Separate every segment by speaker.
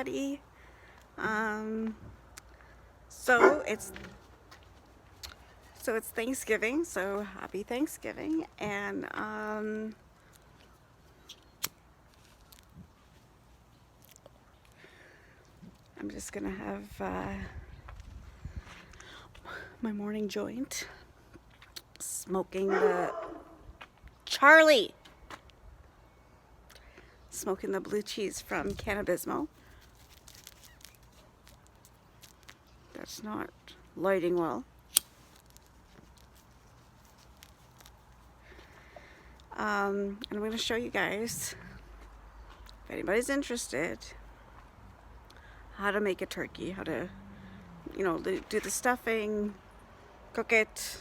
Speaker 1: everybody. So it's Thanksgiving, so happy Thanksgiving. And I'm just gonna have my morning joint, smoking the blue cheese from Cannabismo. That's not lighting well. And I'm going to show you guys, if anybody's interested, how to make a turkey, how to, do the stuffing, cook it,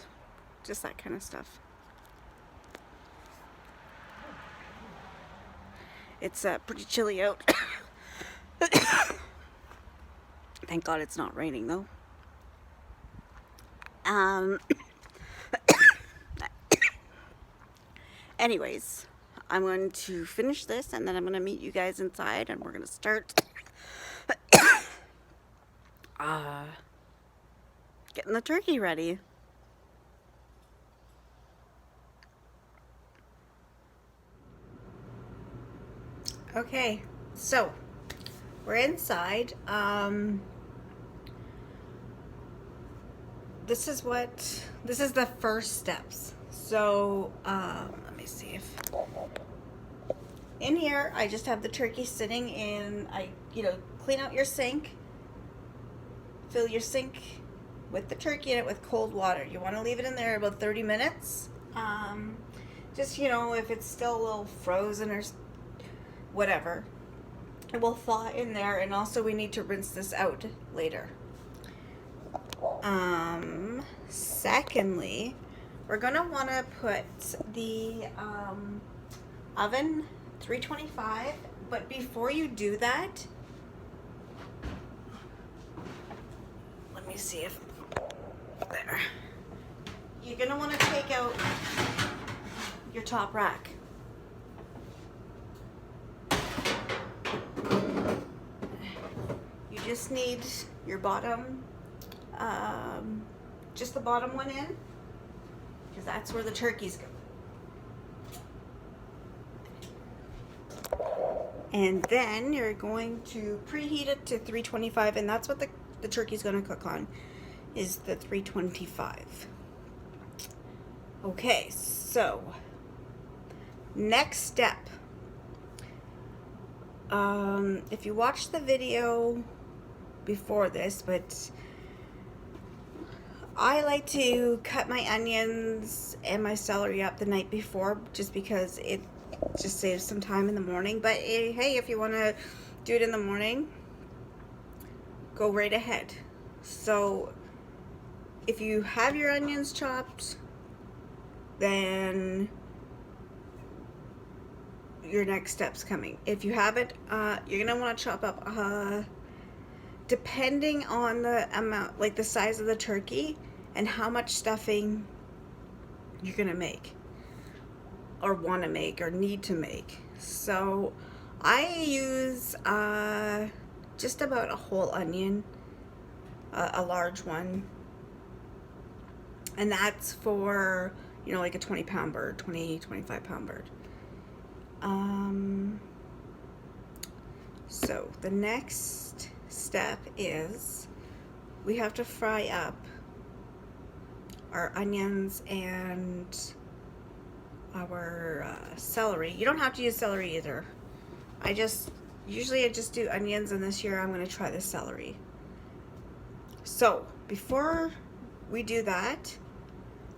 Speaker 1: just that kind of stuff. It's pretty chilly out. Thank God it's not raining though. Anyways, I'm going to finish this and then I'm going to meet you guys inside and we're going to start getting the turkey ready. Okay, so we're inside. This is the first steps. So let me see if in here I just have the turkey sitting in. Clean out your sink, fill your sink with the turkey in it with cold water. You want to leave it in there about 30 minutes. Just if it's still a little frozen or whatever, it will thaw in there. And also we need to rinse this out later. Secondly, we're gonna want to put the oven 325, but before you do that, let me see if there, you're gonna want to take out your top rack. You just need your bottom, just the bottom one in, because that's where the turkeys go. And then you're going to preheat it to 325, and that's what the turkey's going to cook on, is the 325. Okay, so next step. If you watched the video before this, but I like to cut my onions and my celery up the night before, just because it just saves some time in the morning. But hey, if you want to do it in the morning, go right ahead. So if you have your onions chopped, then your next step's coming. If you haven't, you're gonna want to chop up, depending on the amount, like the size of the turkey and how much stuffing you're gonna make or want to make or need to make. So I use just about a whole onion, a large one, and that's for like a 20-pound bird, 25-pound bird. So the next step is we have to fry up our onions and our celery. You don't have to use celery either. Usually I just do onions, and this year I'm going to try the celery. So before we do that,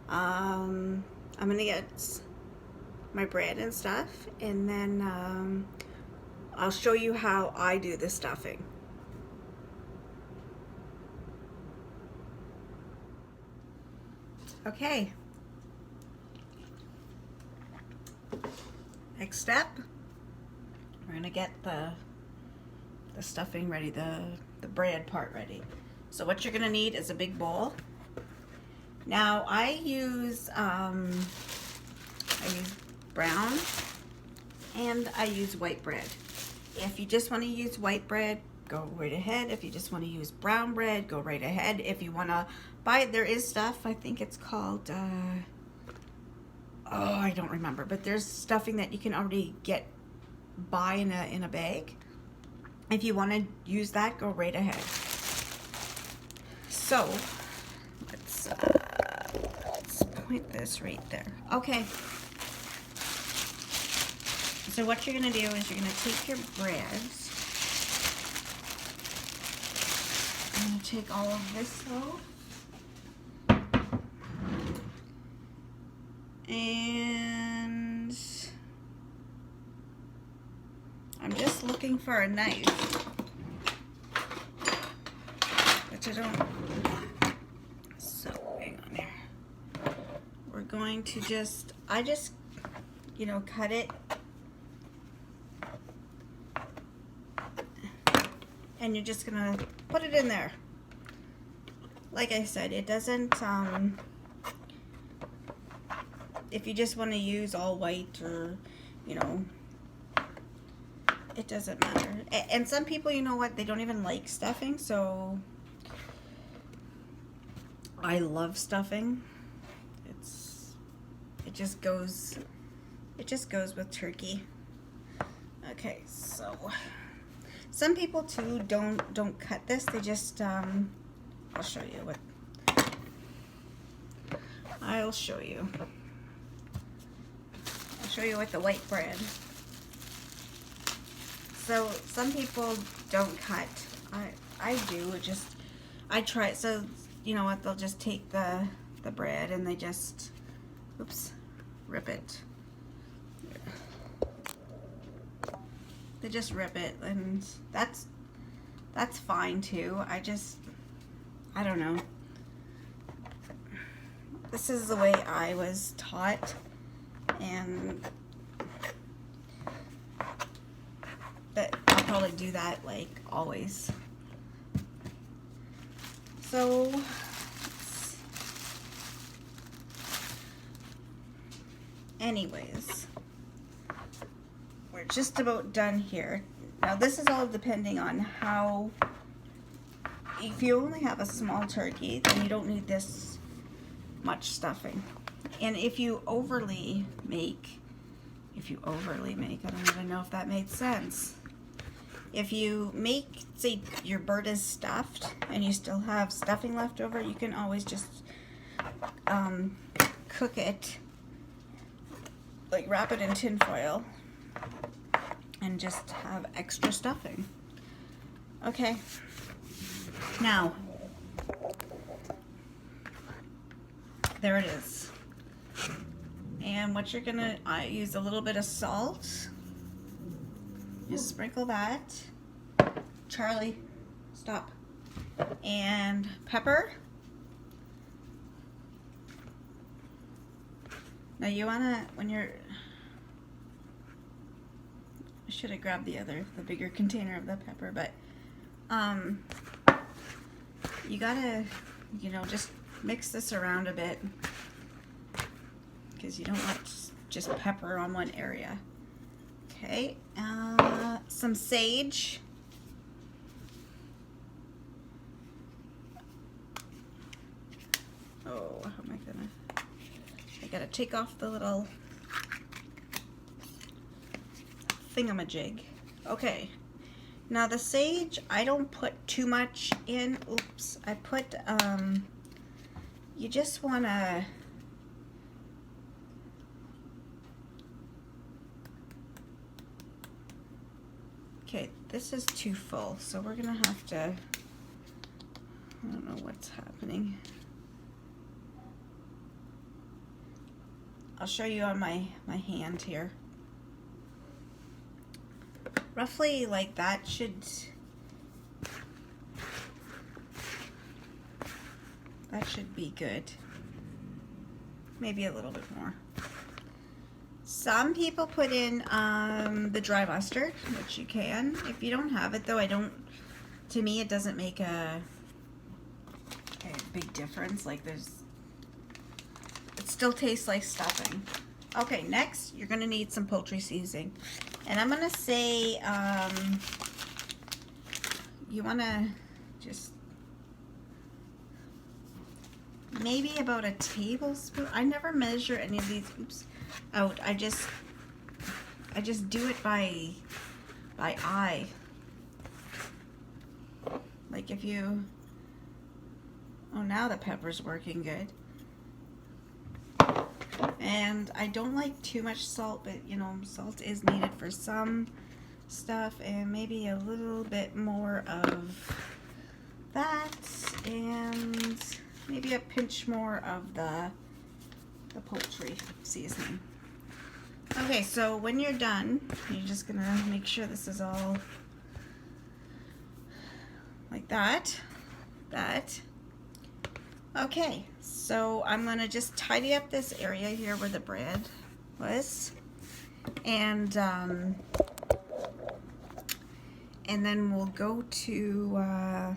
Speaker 1: I'm going to get my bread and stuff, and then I'll show you how I do the stuffing. Okay. Next step, we're gonna get the stuffing ready, the bread part ready. So what you're gonna need is a big bowl. Now I use brown and I use white bread. If you just want to use white bread, go right ahead. If you just want to use brown bread, go right ahead. If you want to buy it, there is stuff, I think it's called, oh, I don't remember, but there's stuffing that you can already buy in a bag. If you want to use that, go right ahead. So let's point this right there. Okay. So what you're going to do is you're going to take your breads. I'm going to take all of this off. And I'm just looking for a knife, which I don't. So hang on here. We're going to I just, you know, cut it. And you're just gonna put it in there. Like I said, it doesn't, if you just want to use all white or, you know, it doesn't matter. And some people, you know what, they don't even like stuffing, so I love stuffing. It just goes with turkey. Okay, so some people too don't cut this. They just I'll show you what. I'll show you with the white bread. So some people don't cut. I do. I try it. So you know what? They'll just take the bread and they just, oops, rip it. They just rip it, and that's fine too. I don't know. This is the way I was taught, and that I'll probably do that like always. So anyways, we're just about done here. Now this is all depending on how, if you only have a small turkey, then you don't need this much stuffing. And if you overly make, I don't even know if that made sense. If you make, say your bird is stuffed and you still have stuffing left over, you can always just cook it, like wrap it in tin foil and just have extra stuffing. Okay, now there it is. And what you're gonna, I use a little bit of salt. Just sprinkle that. Charlie, stop. And pepper. Now you wanna, when you're, I should have grabbed the bigger container of the pepper, but you gotta, you know, just mix this around a bit, because you don't want just pepper on one area. Okay, some sage. Oh, how am I gotta take off the little thingamajig. Okay, now the sage, I don't put too much in. Oops, I put, you just wanna, okay, this is too full, so we're gonna have to, I don't know what's happening. I'll show you on my hand here. Roughly like that should be good. Maybe a little bit more. Some people put in the dry mustard, which you can. If you don't have it though, to me it doesn't make a big difference. Like it still tastes like stuffing. Okay, next you're gonna need some poultry seasoning. And I'm gonna say you want to just maybe about a tablespoon. I never measure any of these out. I just do it by eye. Like if you, oh, now the pepper's working good. And I don't like too much salt, but you know, salt is needed for some stuff, and maybe a little bit more of that, and maybe a pinch more of the poultry seasoning. Okay, so when you're done, you're just gonna make sure this is all like that. Okay, so I'm gonna just tidy up this area here where the bread was, and then we'll go to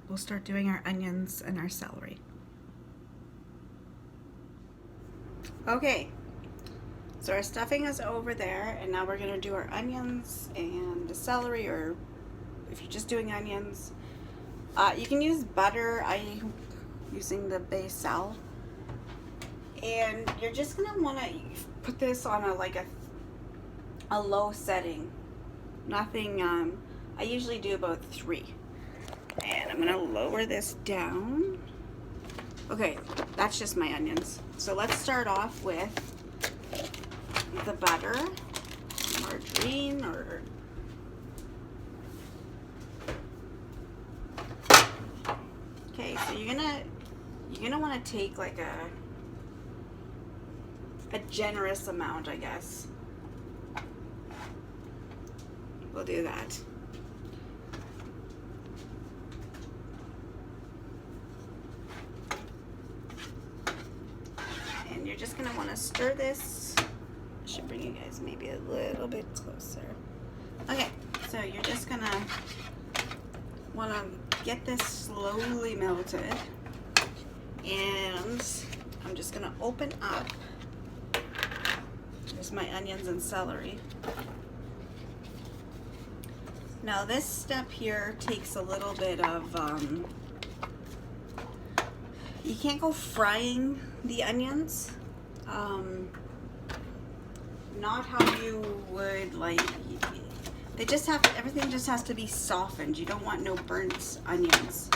Speaker 1: we'll start doing our onions and our celery. Okay, so our stuffing is over there, and now we're gonna do our onions and the celery, or if you're just doing onions, you can use butter. I'm using the Basil, and you're just gonna want to put this on a low setting. Nothing. I usually do about 3, and I'm gonna lower this down. Okay, that's just my onions. So let's start off with the butter, margarine, or okay. So you're gonna want to take like a generous amount, I guess. We'll do that. And you're just gonna want to stir this. I should bring you guys maybe a little bit closer. Okay, so you're just gonna want to get this slowly melted, and I'm just gonna open up. There's my onions and celery. Now this step here takes a little bit of, you can't go frying the onions. Not how you would like, they just have to, everything just has to be softened. You don't want no burnt onions.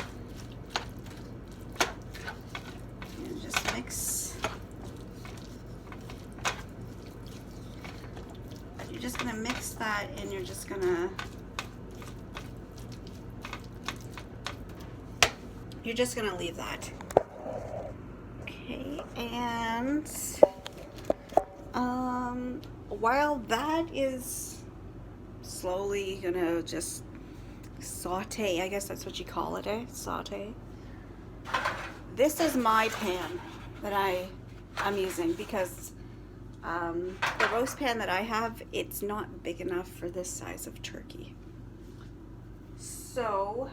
Speaker 1: And just mix. You're just gonna mix that, and you're just gonna leave that. Okay, and while that is slowly gonna just saute, I guess that's what you call it, saute. This is my pan that I'm using, because the roast pan that I have, it's not big enough for this size of turkey. So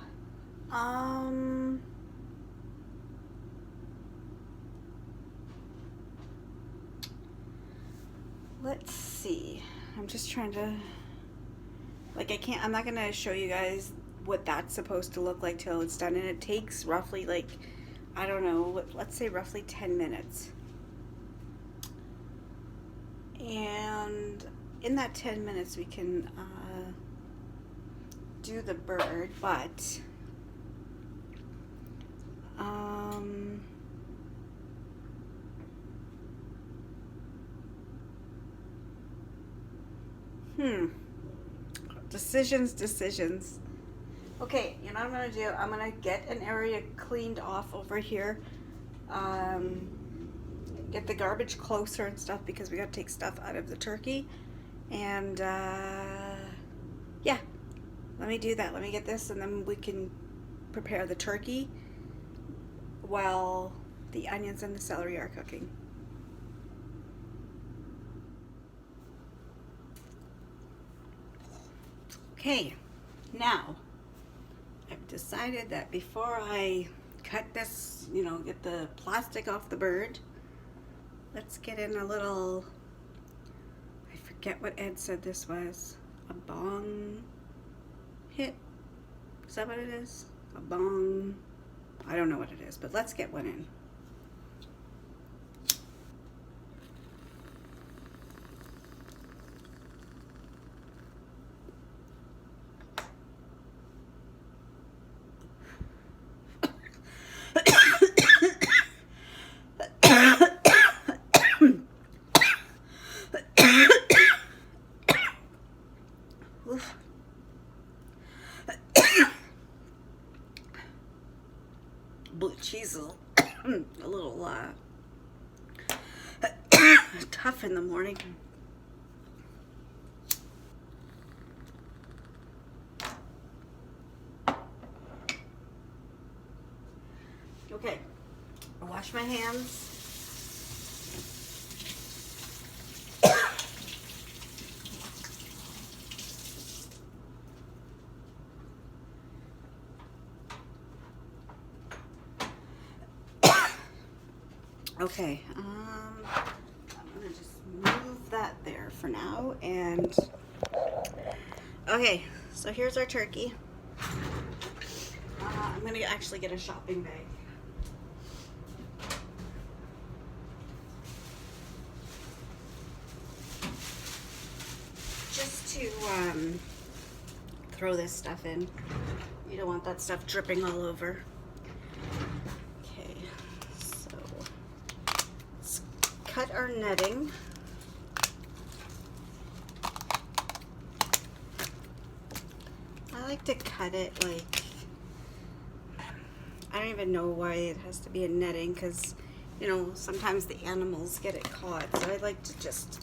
Speaker 1: let's see. I'm just trying to, like, I'm not gonna show you guys what that's supposed to look like till it's done, and it takes roughly, like, I don't know, let's say roughly 10 minutes. And in that 10 minutes we can do the bird, but decisions. Okay, you know what I'm gonna do? I'm gonna get an area cleaned off over here, get the garbage closer and stuff, because we gotta take stuff out of the turkey. And yeah, let me do that. Let me get this, and then we can prepare the turkey while the onions and the celery are cooking. Okay, now I've decided that before I cut this, you know, get the plastic off the bird, let's get in a little, I forget what Ed said this was, a bong hit. Is that what it is? A bong. I don't know what it is, but let's get one in. Blue cheese is a little tough in the morning. Okay, I'll wash my hands. Okay, I'm gonna just move that there for now, and okay, so here's our turkey. I'm gonna actually get a shopping bag. Just to throw this stuff in. You don't want that stuff dripping all over. Cut our netting. I like to cut it like, I don't even know why it has to be a netting, because you know sometimes the animals get it caught, so I like to just,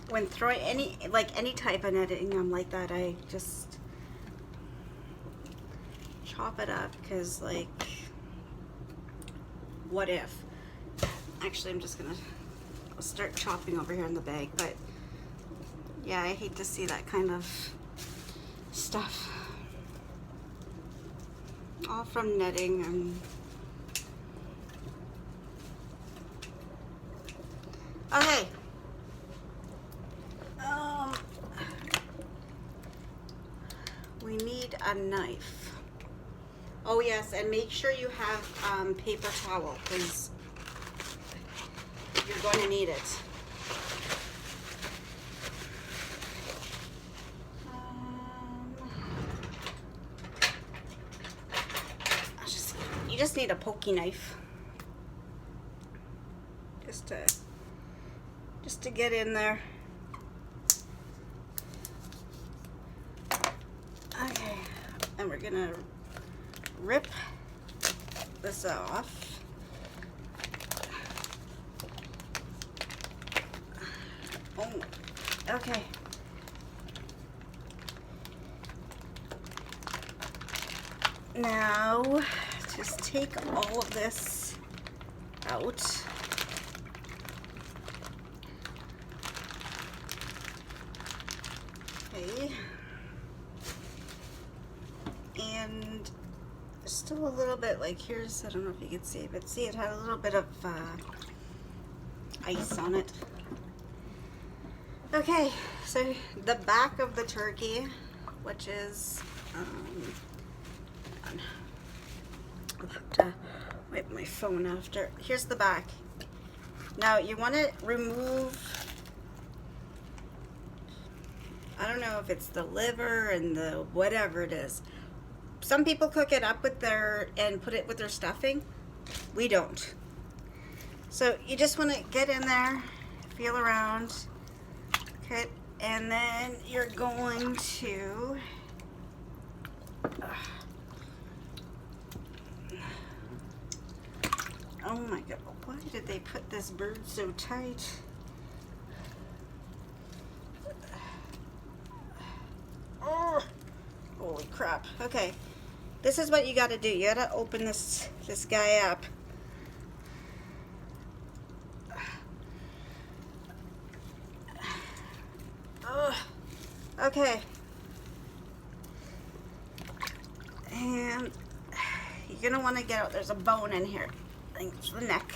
Speaker 1: when throwing any type of netting, I'm like that. I just chop it up, because like, what if? Actually, I'm just gonna start chopping over here in the bag, but yeah, I hate to see that kind of stuff. All from netting and okay. We need a knife. Oh yes, and make sure you have paper towel, because you're going to need it. You just need a pokey knife, just to get in there. Okay, and we're gonna rip this off. Oh, okay. Now, just take all of this out. Okay. And still a little bit, like here's, I don't know if you can see, but see it had a little bit of ice on it. Okay, so the back of the turkey, which is, I'll have to wipe my phone after. Here's the back. Now you want to remove, I don't know if it's the liver and the whatever it is. Some people cook it up with and put it with their stuffing. We don't. So you just want to get in there, feel around, okay, and then you're going to oh my god, why did they put this bird so tight? Oh, holy crap. Okay, this is what you got to do. You got to open this guy up. Okay, and you're gonna want to get out. There's a bone in here. I think it's the neck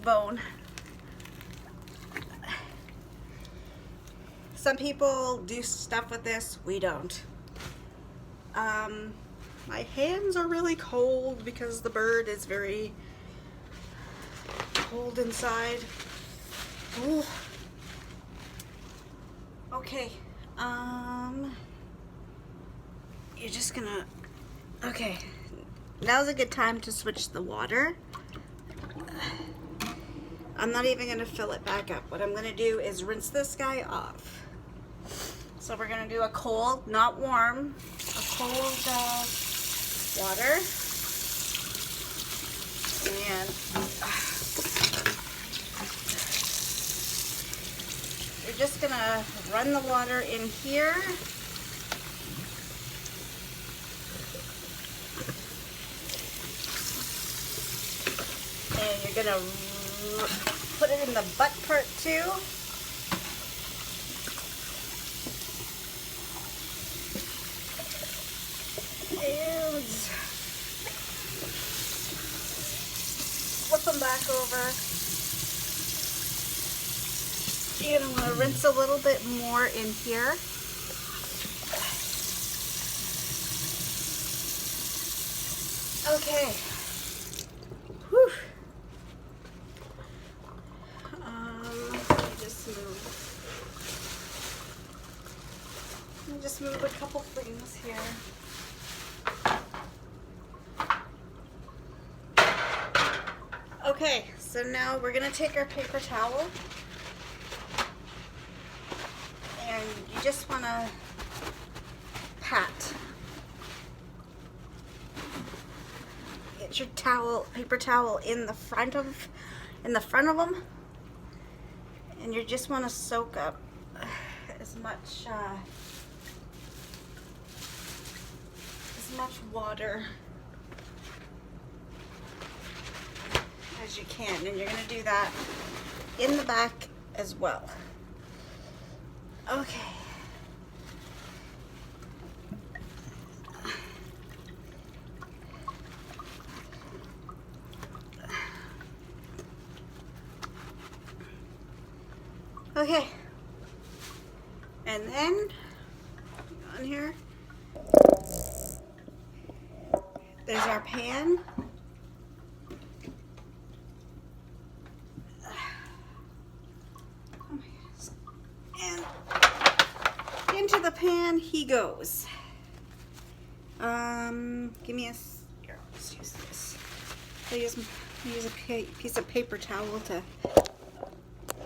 Speaker 1: bone. Some people do stuff with this, we don't. My hands are really cold because the bird is very cold inside. Ooh. Okay, you're just gonna, okay, now's a good time to switch the water. I'm not even gonna fill it back up. What I'm gonna do is rinse this guy off. So we're gonna do a cold, not warm, a cold water. And you're just gonna run the water in here. And you're gonna put it in the butt part too. And flip them back over. You're gonna want to rinse a little bit more in here. Okay. Whew. Let me just move a couple things here. Okay, so now we're gonna take our paper towel and you just wanna pat. Get your paper towel in the front of them, and you just want to soak up as much water as you can, and you're going to do that in the back as well. Okay. Okay, and then on here, there's our pan. Oh my goodness. And into the pan he goes. Give me here, let's use this. I'll use a piece of paper towel to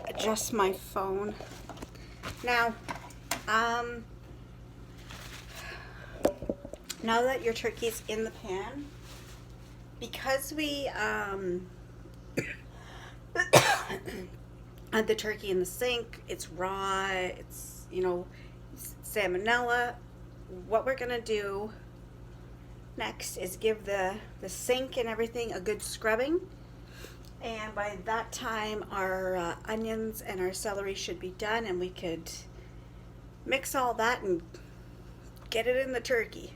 Speaker 1: adjust my phone. Now, now that your turkey's in the pan, because we had the turkey in the sink, it's raw, it's, you know, salmonella. What we're gonna do next is give the sink and everything a good scrubbing. And by that time, our onions and our celery should be done, and we could mix all that and get it in the turkey.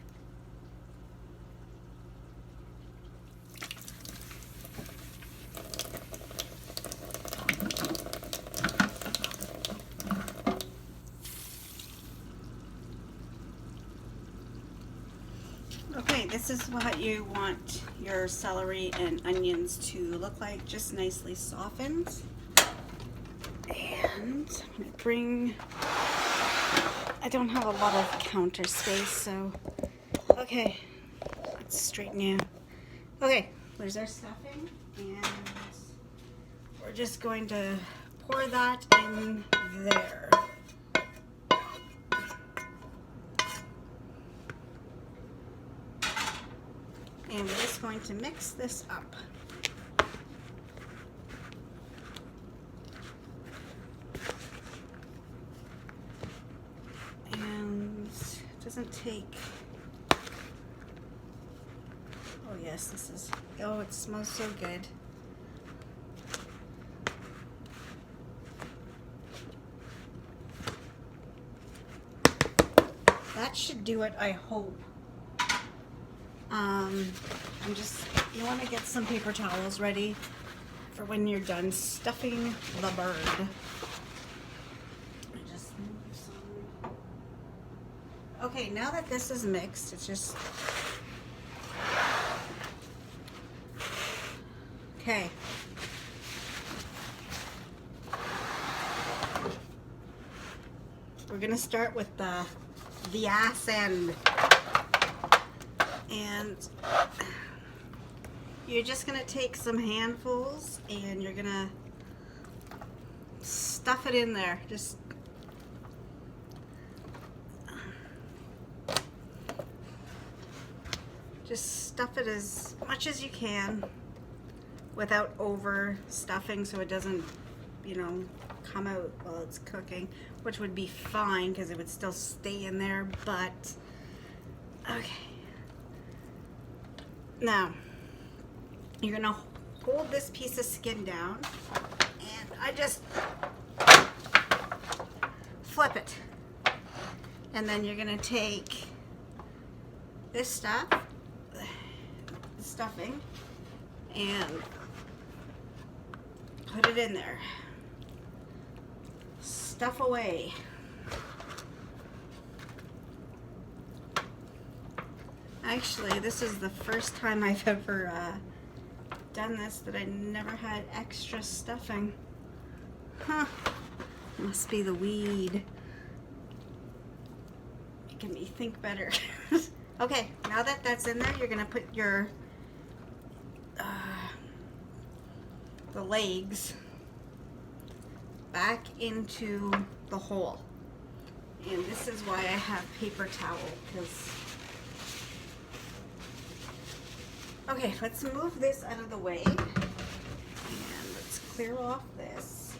Speaker 1: Okay, this is what you want your celery and onions to look like, just nicely softened. And I'm going to bring, I don't have a lot of counter space, so, okay, let's straighten you. Okay, there's our stuffing, and we're just going to pour that in there. And we're just going to mix this up. And it doesn't take, oh yes, this is, oh, it smells so good. That should do it, I hope. You want to get some paper towels ready for when you're done stuffing the bird. Just move some Okay, now that this is mixed, it's just... Okay. We're gonna start with the ass end. And you're just gonna take some handfuls and you're gonna stuff it in there. Just stuff it as much as you can without overstuffing so it doesn't, you know, come out while it's cooking, which would be fine because it would still stay in there, but okay. Now, you're gonna hold this piece of skin down and I just flip it. And then you're gonna take this stuff, the stuffing, and put it in there. Stuff away. Actually, this is the first time I've ever done this that I never had extra stuffing. Huh. Must be the weed. Making me think better. Okay, now that that's in there, you're gonna put your the legs back into the hole. And this is why I have paper towel, because... Okay, let's move this out of the way. And let's clear off this.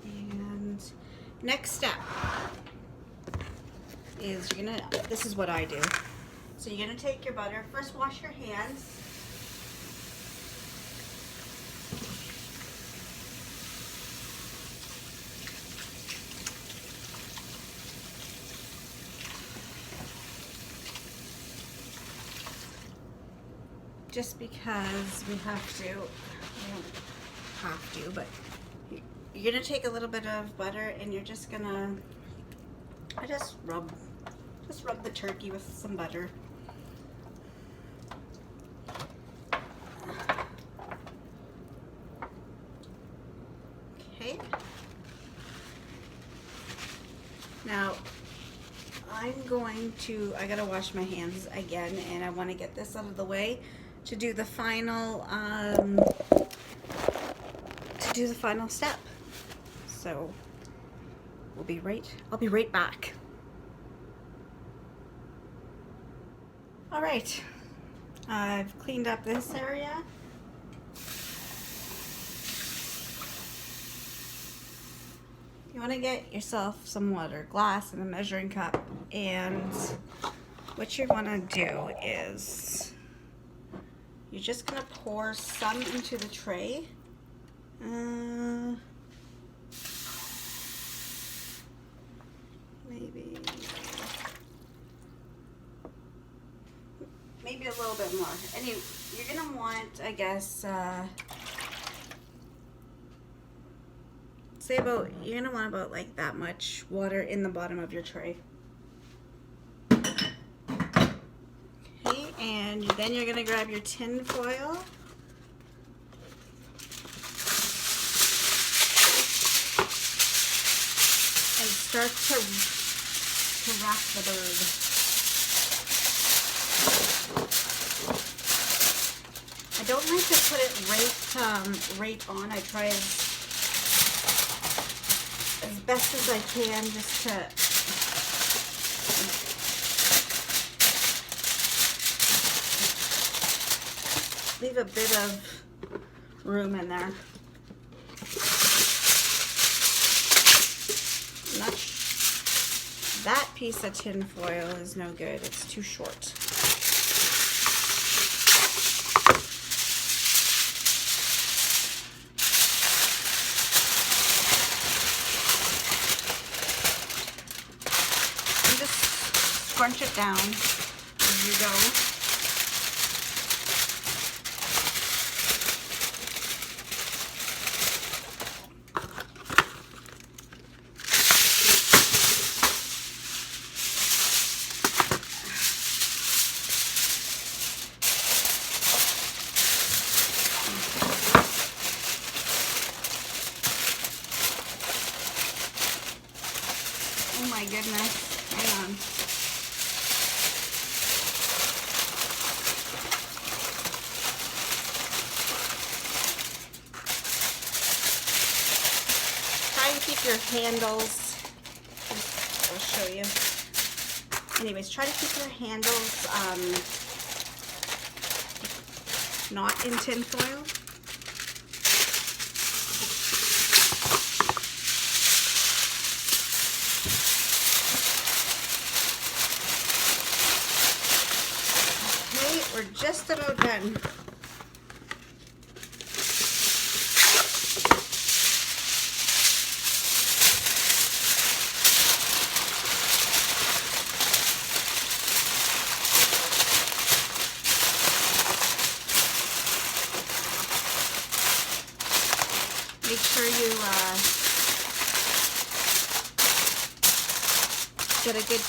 Speaker 1: And next step is you're gonna, this is what I do. So you're gonna take your butter, first wash your hands. Just because we have to, we don't have to, but you're gonna take a little bit of butter and you're just gonna, just rub the turkey with some butter. Okay. Now, I gotta wash my hands again, and I want to get this out of the way to do the final step. So I'll be right back. All right, I've cleaned up this area. You want to get yourself some water, glass and a measuring cup, and what you want to do is you're just going to pour some into the tray. Maybe a little bit more. Anyway, you're going to want, I guess, you're gonna want about like that much water in the bottom of your tray. Okay, and then you're gonna grab your tin foil. And start to wrap the bird. I don't like to put it right on. I try as best as I can just to leave a bit of room in there. That piece of tin foil is no good. It's too short. Crunch it down as you go. handles, I'll show you. Anyways, try to keep your handles not in tin foil. Okay, we're just about done. Make sure you get a good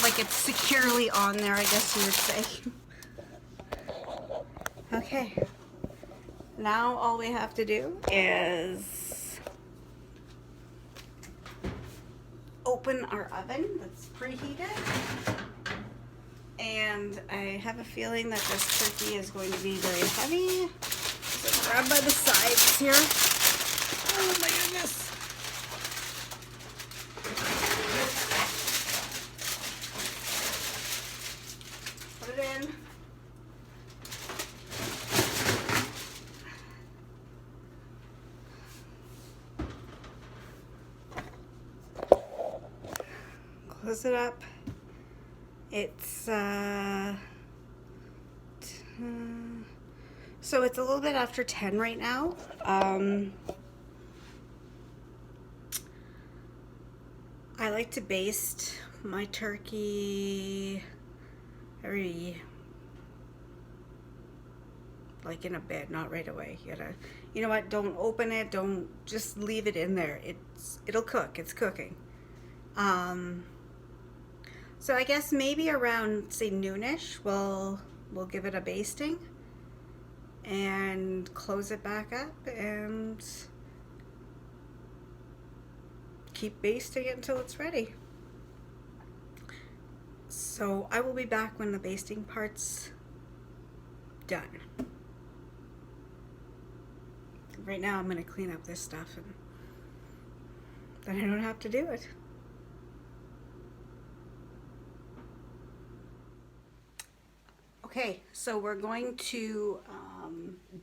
Speaker 1: like it's securely on there, I guess you would say. Okay, now all we have to do is open our oven that's preheated. And I have a feeling that this turkey is going to be very heavy. So grab by the sides here. Oh my goodness. Put it in. Close it up. It's so it's a little bit after 10 right now. I like to baste my turkey like in a bit, not right away. You know what? Don't open it. Don't just leave it in there. It'll cook. It's cooking. So I guess maybe around, say, noonish, we'll give it a basting and close it back up and keep basting it until it's ready. So I will be back when the basting part's done. Right now I'm going to clean up this stuff and then I don't have to do it. Okay, so we're going to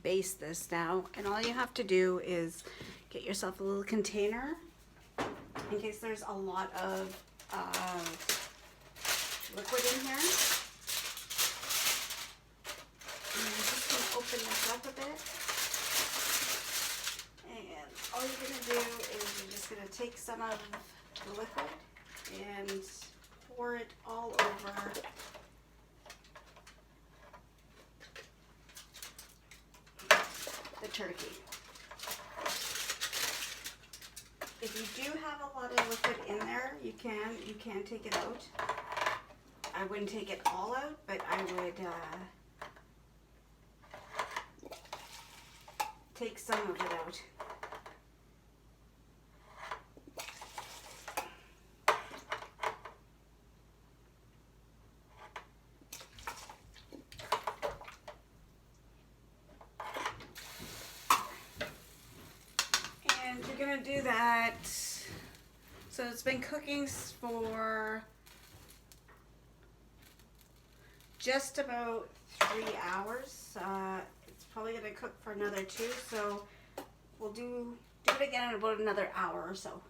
Speaker 1: baste this now, and all you have to do is get yourself a little container in case there's a lot of liquid in here. And I'm just going to open this up a bit. And all you're going to do is you're just going to take some of the liquid and pour it all over the turkey. If you do have a lot of liquid in there, you can take it out. I wouldn't take it all out, but I would take some of it out. You're gonna do that. So it's been cooking for just about 3 hours. It's probably gonna cook for another 2, so we'll do it again in about another hour or so.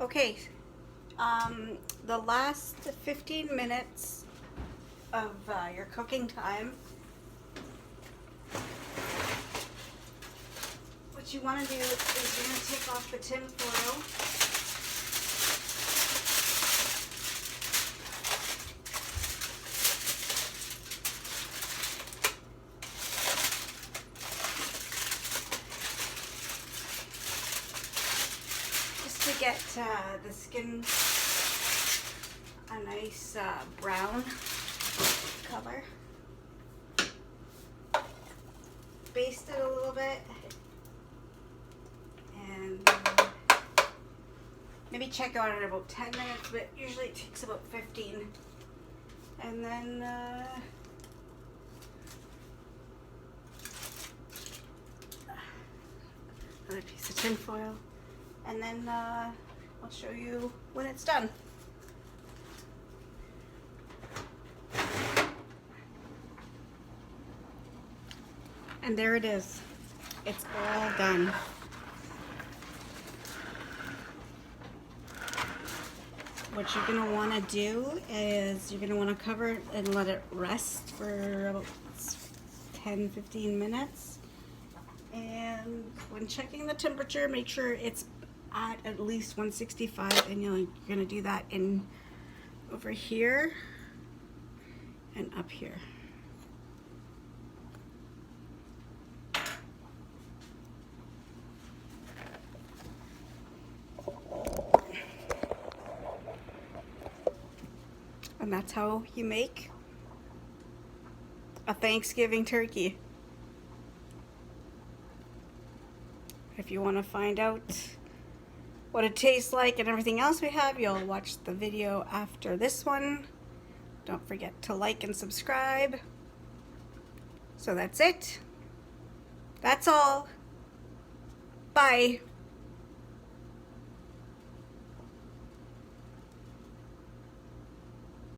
Speaker 1: Okay, the last 15 minutes of your cooking time, what you want to do is you're going to take off the tin foil. the skin a nice brown color. Baste it a little bit. And maybe check out in about 10 minutes, but usually it takes about 15. And then another piece of tin foil. And then I'll show you when it's done. And there it is. It's all done. What you're going to want to do is you're going to want to cover it and let it rest for about 10-15 minutes. And when checking the temperature, make sure it's at least 165, and you're going to do that in over here and up here. And that's how you make a Thanksgiving turkey. If you want to find out what it tastes like and everything else we have, you'll watch the video after this one. Don't forget to like and subscribe. So that's it. That's all. Bye.